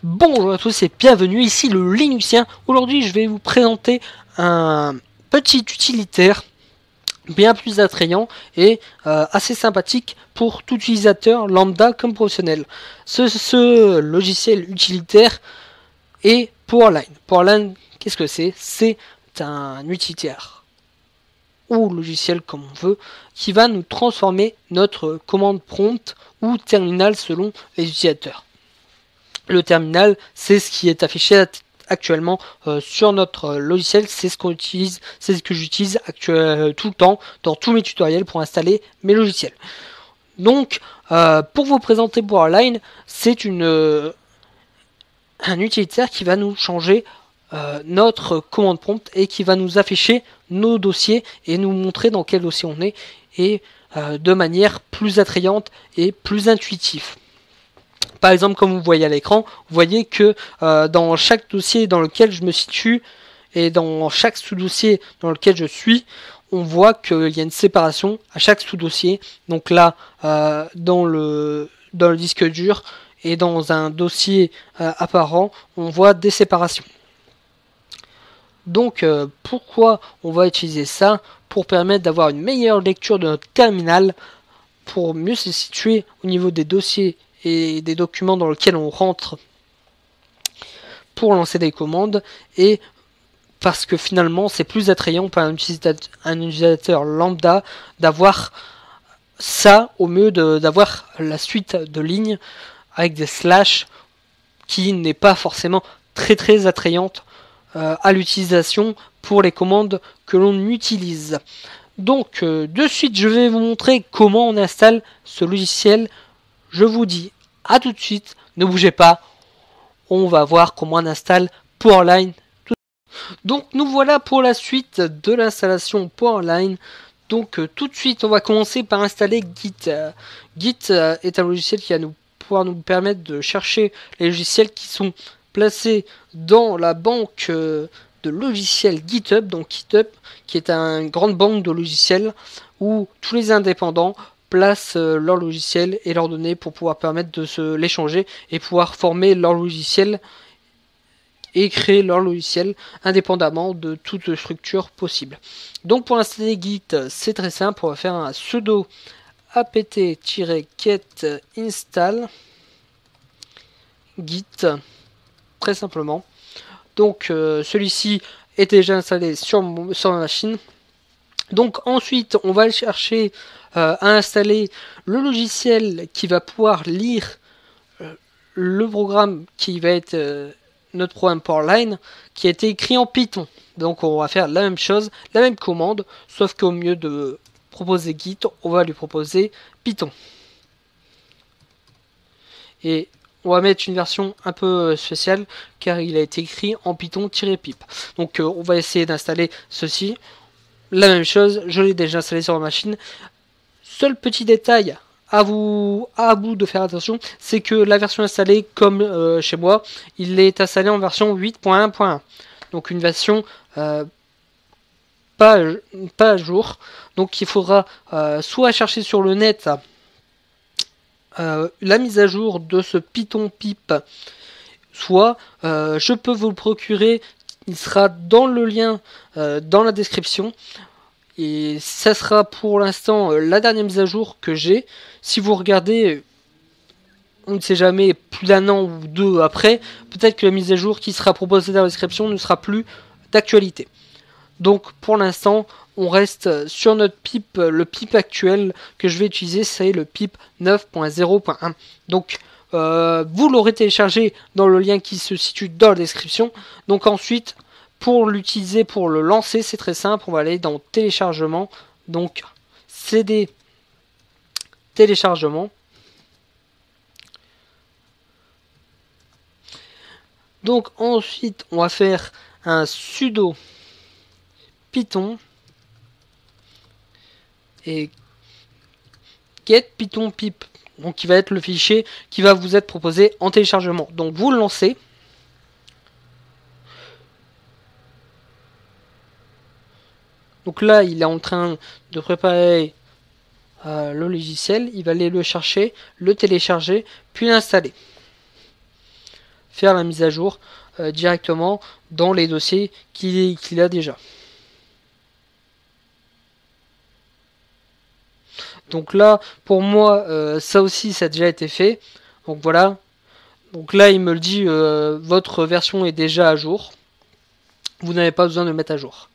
Bonjour à tous et bienvenue, ici le Linuxien. Aujourd'hui je vais vous présenter un petit utilitaire bien plus attrayant et assez sympathique pour tout utilisateur lambda comme professionnel. Ce logiciel utilitaire est Powerline. Powerline, qu'est-ce que c'est? C'est un utilitaire ou logiciel comme on veut qui va nous transformer notre commande prompt ou terminal selon les utilisateurs. Le terminal, c'est ce qui est affiché actuellement sur notre logiciel, c'est ce qu'on utilise, c'est ce que j'utilise tout le temps dans tous mes tutoriels pour installer mes logiciels. Donc, pour vous présenter Powerline, c'est un utilitaire qui va nous changer notre commande prompt et qui va nous afficher nos dossiers et nous montrer dans quel dossier on est et de manière plus attrayante et plus intuitive. Par exemple, comme vous voyez à l'écran, vous voyez que dans chaque dossier dans lequel je me situe et dans chaque sous-dossier dans lequel je suis, on voit qu'il y a une séparation à chaque sous-dossier. Donc là, dans le disque dur et dans un dossier apparent, on voit des séparations. Donc pourquoi on va utiliser ça? Pour permettre d'avoir une meilleure lecture de notre terminal, pour mieux se situer au niveau des dossiers et des documents dans lesquels on rentre pour lancer des commandes, et parce que finalement c'est plus attrayant pour un utilisateur lambda d'avoir ça au mieux d'avoir la suite de lignes avec des slash qui n'est pas forcément très attrayante à l'utilisation pour les commandes que l'on utilise. Donc de suite je vais vous montrer comment on installe ce logiciel. Je vous dis à tout de suite, ne bougez pas, on va voir comment on installe Powerline. Donc nous voilà pour la suite de l'installation Powerline. Donc tout de suite on va commencer par installer Git. Git est un logiciel qui va pouvoir nous permettre de chercher les logiciels qui sont placés dans la banque de logiciels GitHub. Donc GitHub qui est une grande banque de logiciels où tous les indépendants placent leur logiciel et leurs données pour pouvoir permettre de se l'échanger et pouvoir former leur logiciel et créer leur logiciel indépendamment de toute structure possible. Donc pour installer Git, c'est très simple, on va faire un sudo apt-get install Git, très simplement. Donc celui-ci est déjà installé sur ma machine. Donc ensuite on va aller chercher à installer le logiciel qui va pouvoir lire le programme qui va être notre programme Powerline, qui a été écrit en Python. Donc on va faire la même chose, la même commande, sauf qu'au mieux de proposer Git, on va lui proposer Python. Et on va mettre une version un peu spéciale car il a été écrit en Python-pip. Donc on va essayer d'installer ceci. La même chose, je l'ai déjà installé sur ma machine. Seul petit détail à vous de faire attention, c'est que la version installée, comme chez moi, il est installé en version 8.1.1. Donc une version pas à jour. Donc il faudra soit chercher sur le net la mise à jour de ce Python pip, soit je peux vous le procurer. Il sera dans le lien dans la description. Et ça sera pour l'instant la dernière mise à jour que j'ai. Si vous regardez, on ne sait jamais, plus d'un an ou deux après, peut-être que la mise à jour qui sera proposée dans la description ne sera plus d'actualité. Donc pour l'instant, on reste sur notre pip, le pip actuel que je vais utiliser, c'est le pip 9.0.1. Donc vous l'aurez téléchargé dans le lien qui se situe dans la description. Donc ensuite, pour l'utiliser, pour le lancer, c'est très simple. On va aller dans téléchargement. Donc CD téléchargement. Donc ensuite, on va faire un sudo python et get python pip. Donc qui va être le fichier qui va vous être proposé en téléchargement. Donc vous le lancez. Donc là, il est en train de préparer le logiciel. Il va aller le chercher, le télécharger, puis l'installer. faire la mise à jour directement dans les dossiers qu'il a déjà. Donc là, pour moi, ça aussi, ça a déjà été fait. Donc voilà. Donc là, il me le dit, votre version est déjà à jour. Vous n'avez pas besoin de le mettre à jour.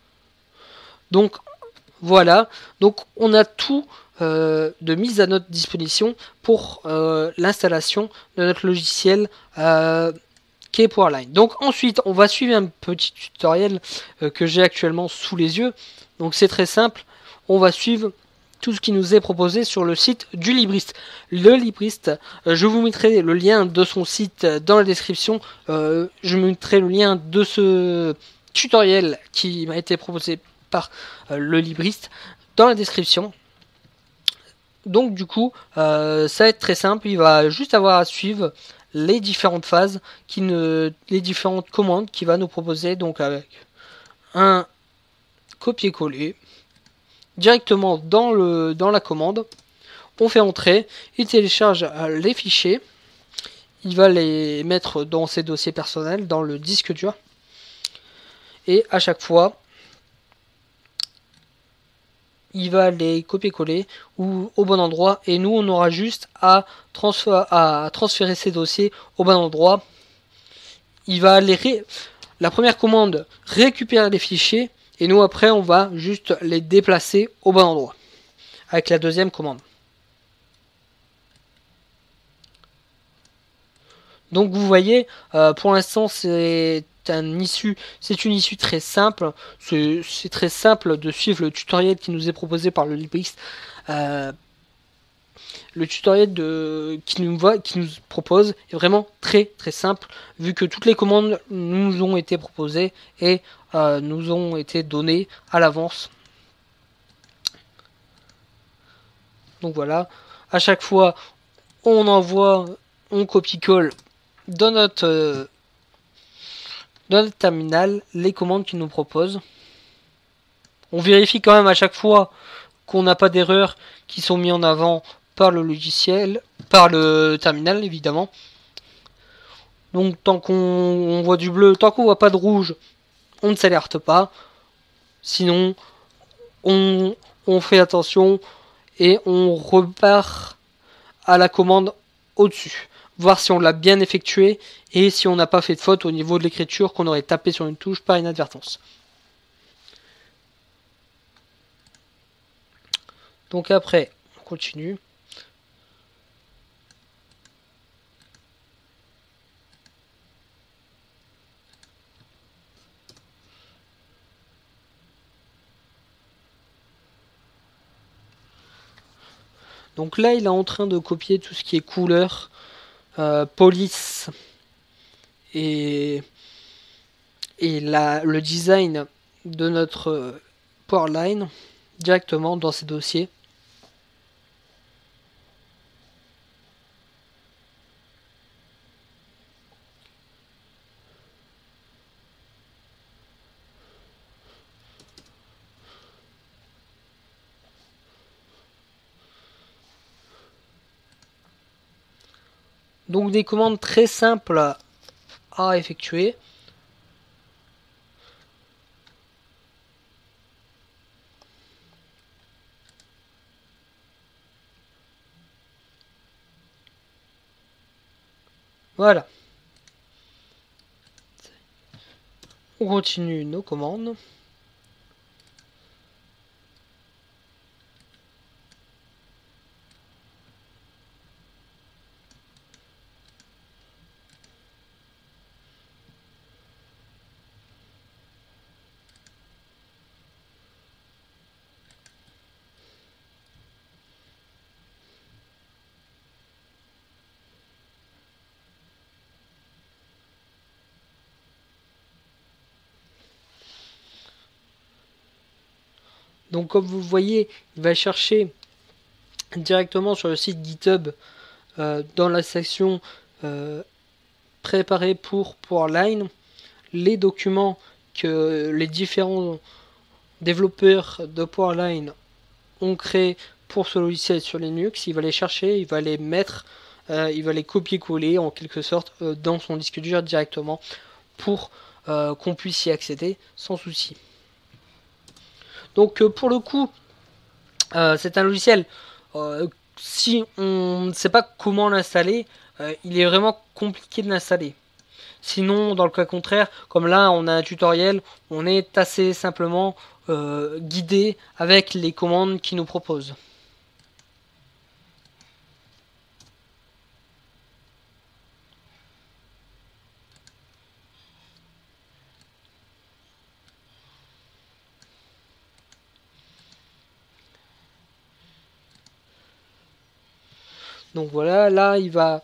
Donc voilà. Donc on a tout de mise à notre disposition pour l'installation de notre logiciel qui est Powerline. Donc ensuite, on va suivre un petit tutoriel que j'ai actuellement sous les yeux. Donc c'est très simple. On va suivre tout ce qui nous est proposé sur le site du Libriste. Le Libriste, je vous mettrai le lien de son site dans la description. Je mettrai le lien de ce tutoriel qui m'a été proposé par le Libriste dans la description. Donc du coup, ça va être très simple. Il va juste avoir à suivre les différentes phases, les différentes commandes qu'il va nous proposer. Donc avec un copier-coller directement dans la commande, on fait entrer, il télécharge les fichiers, il va les mettre dans ses dossiers personnels, dans le disque dur, et à chaque fois, il va les copier-coller au bon endroit, et nous on aura juste à transférer ces dossiers au bon endroit. Il va la première commande récupérer les fichiers, et nous après on va juste les déplacer au bon endroit avec la deuxième commande. Donc vous voyez, pour l'instant c'est une issue très simple. C'est très simple de suivre le tutoriel qui nous est proposé par le Libriste. Le tutoriel qui nous propose est vraiment très simple, vu que toutes les commandes nous ont été proposées et nous ont été données à l'avance. Donc voilà, à chaque fois on envoie, on copie-colle dans notre terminal les commandes qu'il nous propose. On vérifie quand même à chaque fois qu'on n'a pas d'erreurs qui sont mis en avant par le logiciel, par le terminal évidemment. Donc tant qu'on voit du bleu, tant qu'on voit pas de rouge, on ne s'alerte pas. Sinon, on fait attention et on repart à la commande au-dessus. Voir si on l'a bien effectué et si on n'a pas fait de faute au niveau de l'écriture, qu'on aurait tapé sur une touche par inadvertance. Donc après, on continue. Donc là, il est en train de copier tout ce qui est couleur, police et le design de notre Powerline directement dans ces dossiers. Donc des commandes très simples à effectuer. Voilà. On continue nos commandes. Donc comme vous voyez, il va chercher directement sur le site GitHub dans la section préparée pour Powerline les documents que les différents développeurs de Powerline ont créés pour ce logiciel sur Linux. Il va les chercher, il va les mettre il va les copier-coller en quelque sorte dans son disque dur directement pour qu'on puisse y accéder sans souci. Donc pour le coup, c'est un logiciel, si on ne sait pas comment l'installer, il est vraiment compliqué de l'installer. Sinon, dans le cas contraire, comme là on a un tutoriel, on est assez simplement guidé avec les commandes qu'il nous propose. Donc voilà, là il va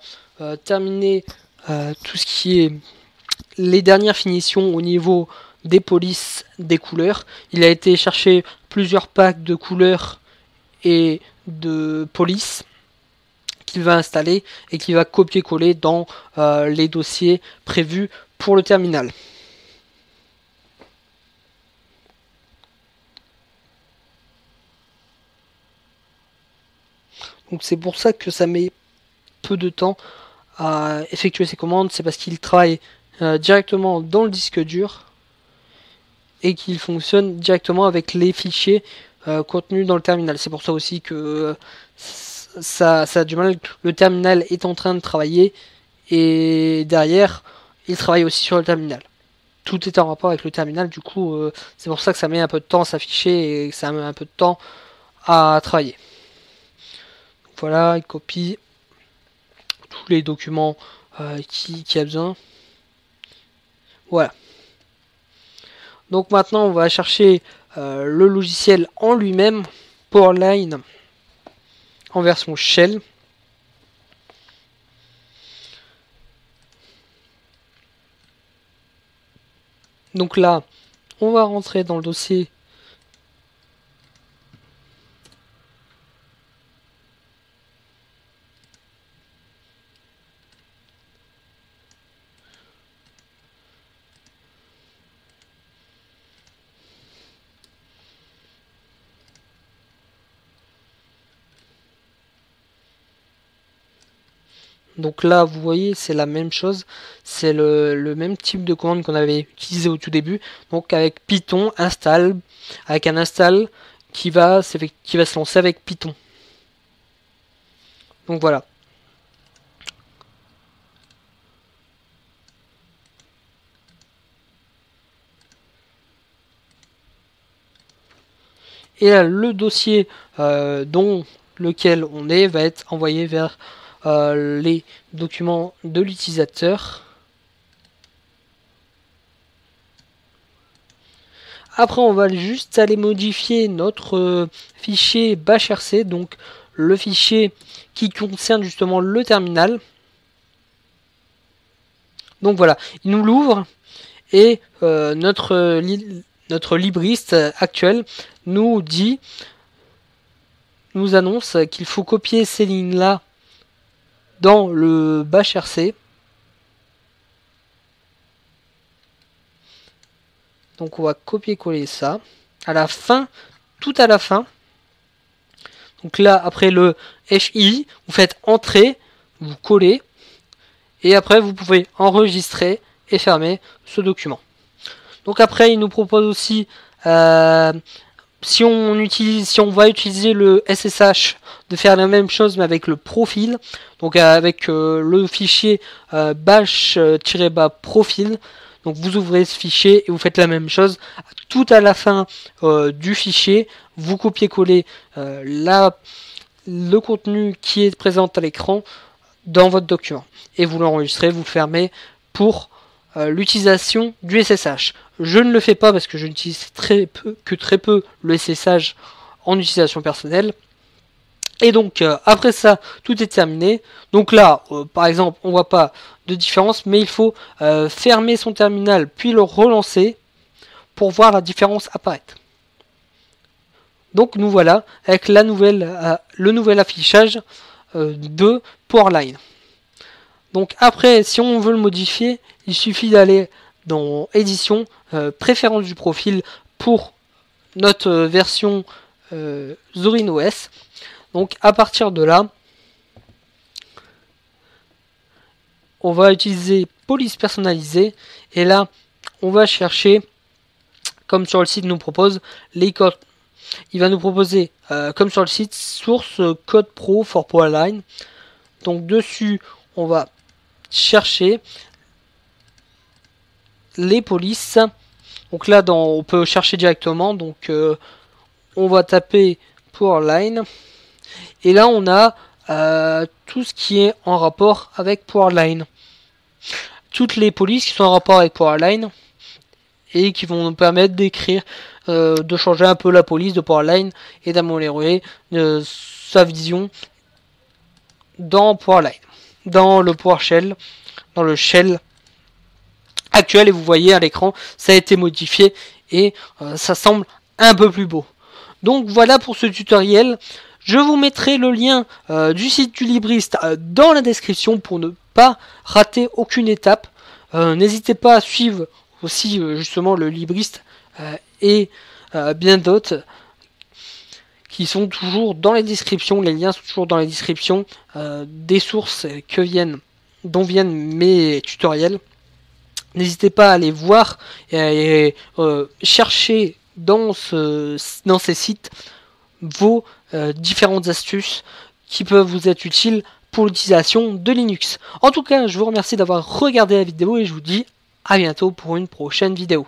terminer tout ce qui est les dernières finitions au niveau des polices des couleurs. Il a été chercher plusieurs packs de couleurs et de police qu'il va installer et qu'il va copier-coller dans les dossiers prévus pour le terminal. Donc c'est pour ça que ça met peu de temps à effectuer ces commandes, c'est parce qu'il travaille directement dans le disque dur et qu'il fonctionne directement avec les fichiers contenus dans le terminal. C'est pour ça aussi que ça a du mal. Le terminal est en train de travailler et derrière il travaille aussi sur le terminal. Tout est en rapport avec le terminal, du coup c'est pour ça que ça met un peu de temps à s'afficher et que ça met un peu de temps à travailler. Donc voilà, il copie tous les documents qui a besoin. Voilà. Donc maintenant on va chercher le logiciel en lui-même, Powerline en version shell. Donc là on va rentrer dans le dossier Donc là, vous voyez, c'est la même chose. C'est le même type de commande qu'on avait utilisé au tout début. Donc avec Python install, avec un install qui va se lancer avec Python. Donc voilà. Et là, le dossier dont lequel on est va être envoyé vers les documents de l'utilisateur. Après, on va juste aller modifier notre fichier bashrc, donc le fichier qui concerne justement le terminal. Donc voilà, il nous l'ouvre et notre libriste actuel nous annonce qu'il faut copier ces lignes-là dans le bashrc. Donc on va copier-coller ça. À la fin, tout à la fin. Donc là, après le FI, vous faites entrer, vous collez. Et après, vous pouvez enregistrer et fermer ce document. Donc après, il nous propose aussi, si on va utiliser le SSH, de faire la même chose mais avec le profil. Donc avec le fichier bash-profil. Donc vous ouvrez ce fichier et vous faites la même chose. Tout à la fin du fichier, vous copiez-collez le contenu qui est présent à l'écran dans votre document. Et vous l'enregistrez, vous le fermez pour l'utilisation du SSH. Je ne le fais pas parce que je n'utilise très peu le SSH en utilisation personnelle. Et donc après ça, tout est terminé. Donc là, par exemple, on voit pas de différence, mais il faut fermer son terminal puis le relancer pour voir la différence apparaître. Donc nous voilà avec le nouvel affichage de Powerline. Donc après, si on veut le modifier, il suffit d'aller dans édition, préférence du profil pour notre version Zorin OS. Donc à partir de là, on va utiliser police personnalisée. Et là, on va chercher, comme sur le site nous propose, les codes. Il va nous proposer, comme sur le site, source code pro for Powerline. Donc dessus, on va chercher les polices. Donc là, on peut chercher directement. Donc on va taper Powerline. Et là, on a tout ce qui est en rapport avec Powerline. Toutes les polices qui sont en rapport avec Powerline et qui vont nous permettre d'écrire, de changer un peu la police de Powerline et d'améliorer sa vision dans Powerline, dans le PowerShell, dans le shell actuel. Et vous voyez à l'écran, ça a été modifié et ça semble un peu plus beau. Donc voilà pour ce tutoriel. Je vous mettrai le lien du site du Libriste dans la description pour ne pas rater aucune étape. N'hésitez pas à suivre aussi justement le Libriste et bien d'autres qui sont toujours dans les descriptions. Les liens sont toujours dans les descriptions des sources dont viennent mes tutoriels. N'hésitez pas à aller voir et chercher dans ces sites vos différentes astuces qui peuvent vous être utiles pour l'utilisation de Linux. En tout cas, je vous remercie d'avoir regardé la vidéo et je vous dis à bientôt pour une prochaine vidéo.